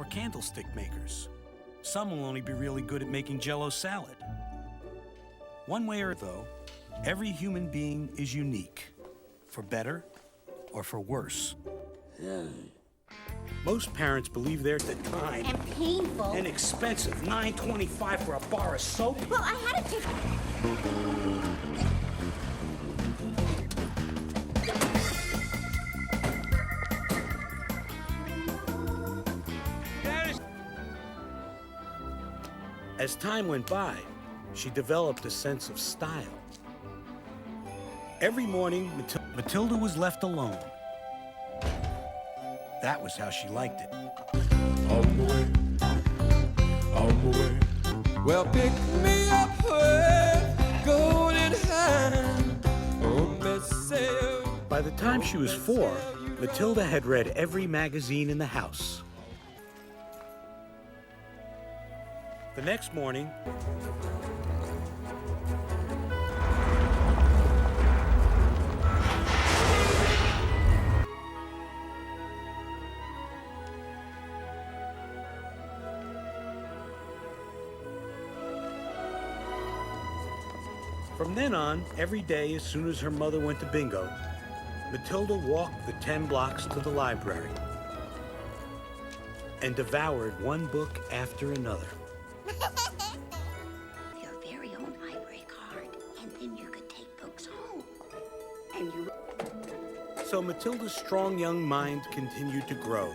or candlestick makers. Some will only be really good at making Jell-O salad. One way or though, every human being is unique, for better or for worse. Most parents believe they're the time and painful and expensive $9.25 for a bar of soap. Well, I had to take. As time went by, she developed a sense of style. Every morning, Matilda was left alone. That was how she liked it. On the way. Well, pick me up with golden hand. Oh, Messiah. By the time she was 4, Matilda had read every magazine in the house. The next morning, from then on, every day as soon as her mother went to bingo, Matilda walked the 10 blocks to the library and devoured one book after another. Your very own library card, and then you could take books home. And you. So Matilda's strong young mind continued to grow,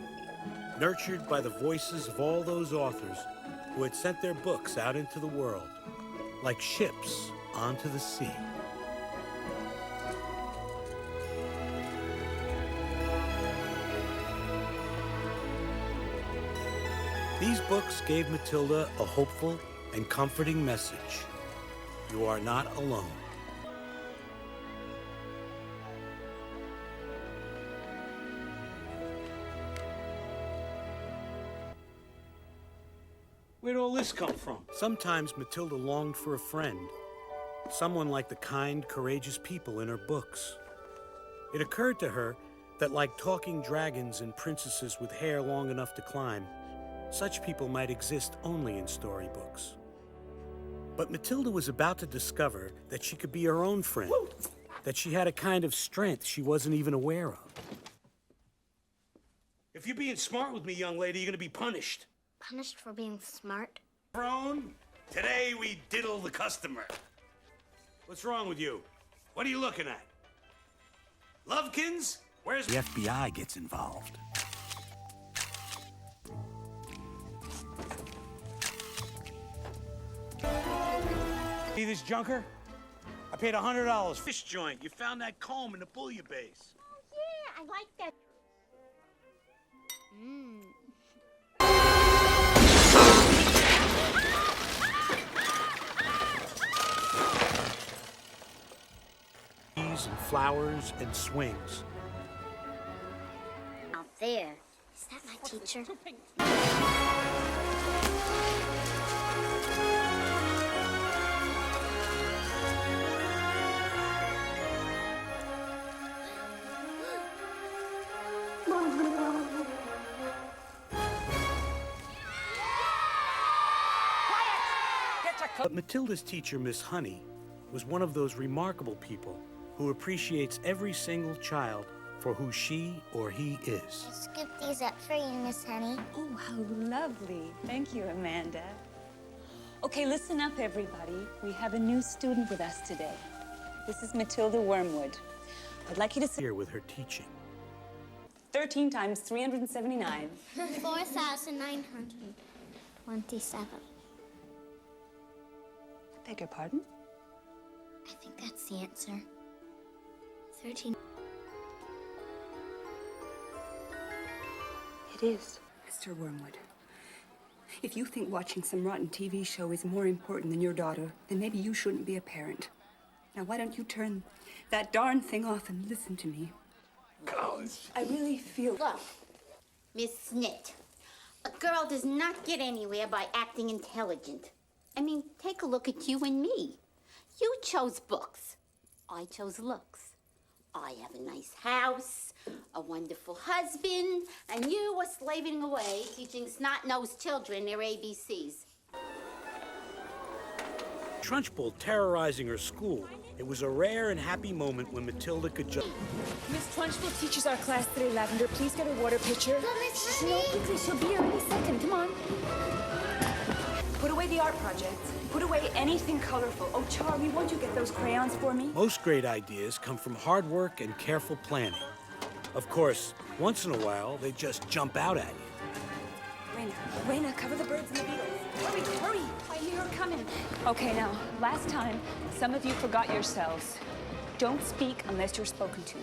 nurtured by the voices of all those authors who had sent their books out into the world, like ships onto the sea. These books gave Matilda a hopeful and comforting message. You are not alone. Where'd all this come from? Sometimes Matilda longed for a friend, someone like the kind, courageous people in her books. It occurred to her that like talking dragons and princesses with hair long enough to climb, such people might exist only in storybooks. But Matilda was about to discover that she could be her own friend, that she had a kind of strength she wasn't even aware of. If you're being smart with me, young lady, you're gonna be punished. Punished for being smart? Crone, today we diddle the customer. What's wrong with you? What are you looking at? Lovekins? Where's the FBI gets involved? See this junker? I paid $100 for this joint. You found that comb in the bouillabaisse. Oh, yeah, I like that. Trees and flowers and swings. Out there. Is that my teacher? But Matilda's teacher, Miss Honey, was one of those remarkable people who appreciates every single child for who she or he is. I scooped these up for you, Miss Honey. Oh, how lovely. Thank you, Amanda. Okay, listen up, everybody. We have a new student with us today. This is Matilda Wormwood. I'd like you to say Here with her teaching. 13 times 379. 4,927. Beg your pardon? I think that's the answer. 13. It is, Mr. Wormwood. If you think watching some rotten TV show is more important than your daughter, then maybe you shouldn't be a parent. Now, why don't you turn that darn thing off and listen to me? Gosh. I really feel... Look, Miss Snit, a girl does not get anywhere by acting intelligent. I mean, take a look at you and me. You chose books. I chose looks. I have a nice house, a wonderful husband, and you are slaving away teaching snot-nosed children their ABCs. Trunchbull terrorizing her school. It was a rare and happy moment when Matilda could just... Miss Trunchbull teaches our class today, Lavender. Please get a water pitcher. Miss No, quickly, she'll be here any second. Come on. Put away the art project. Put away anything colorful. Oh, Charlie, won't you get those crayons for me? Most great ideas come from hard work and careful planning. Of course, once in a while, they just jump out at you. Raina, cover the birds and the beetles. Hurry, hurry. I hear her coming. Okay, now, last time, some of you forgot yourselves. Don't speak unless you're spoken to.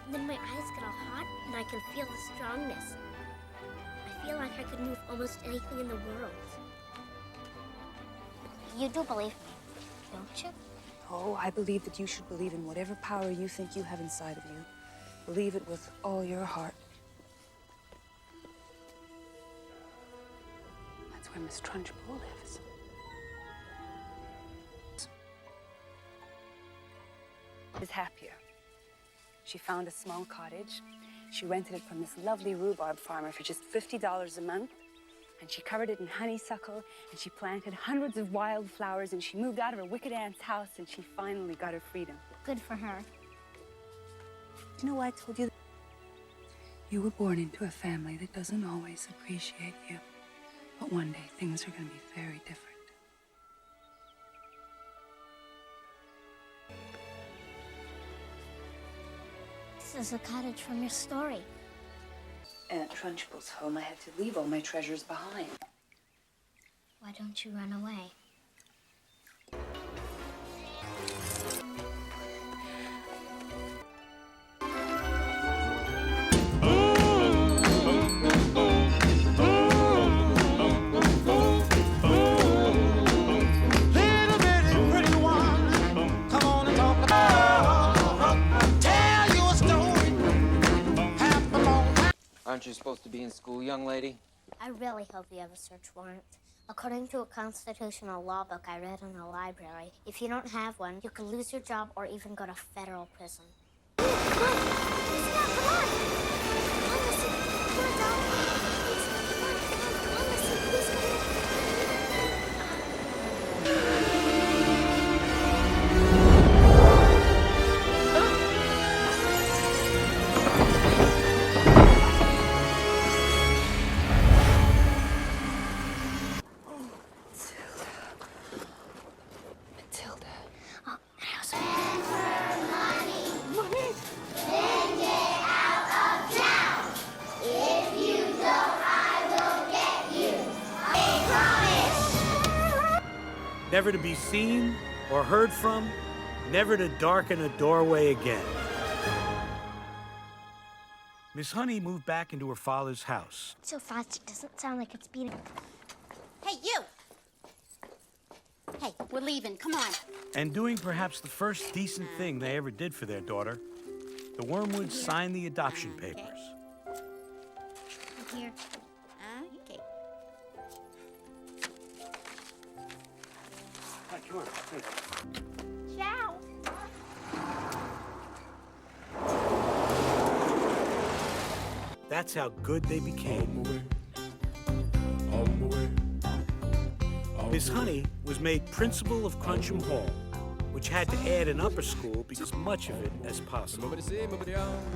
And then my eyes get all hot, and I can feel the strongness. I feel like I could move almost anything in the world. You do believe me, don't you? Oh, I believe that you should believe in whatever power you think you have inside of you. Believe it with all your heart. That's where Miss Trunchbull lives. Is happier. She found a small cottage. She rented it from this lovely rhubarb farmer for just $50 a month. And she covered it in honeysuckle, and she planted hundreds of wildflowers, and she moved out of her wicked aunt's house, and she finally got her freedom. Good for her. You know what I told you? You were born into a family that doesn't always appreciate you. But one day, things are going to be very different. This is a cottage from your story. At Trunchbull's home, I had to leave all my treasures behind. Why don't you run away? Aren't you supposed to be in school, young lady? I really hope you have a search warrant. According to a constitutional law book I read in the library, if you don't have one, you could lose your job or even go to federal prison. Come on! Listen, come on, darling. Please, come on, listen, please, come on. Matilda. Oh, how's Never to be seen or heard from, never to darken a doorway again. Miss Honey moved back into her father's house. so fast it doesn't sound like it's beating. Hey, you! Hey, we're leaving. Come on. And doing perhaps the first decent thing they ever did for their daughter, the Wormwoods signed the adoption papers. Here. Okay. Come on. Ciao. That's how good they became. Miss Honey was made principal of Cruncham Hall, which had to add an upper school because much of it as possible.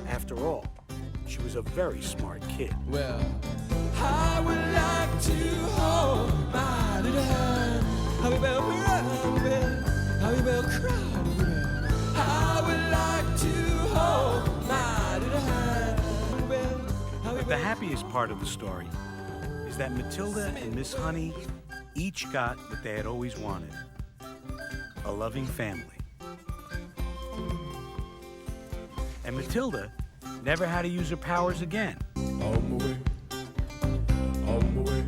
After all, she was a very smart kid. Well, I would like to hold my little hand. Happy bell, happy bell, cry. I would like to hold my little hand. But the happiest part of the story is that Matilda and Miss Honey each got what they had always wanted, a loving family. And Matilda never had to use her powers again. On my way.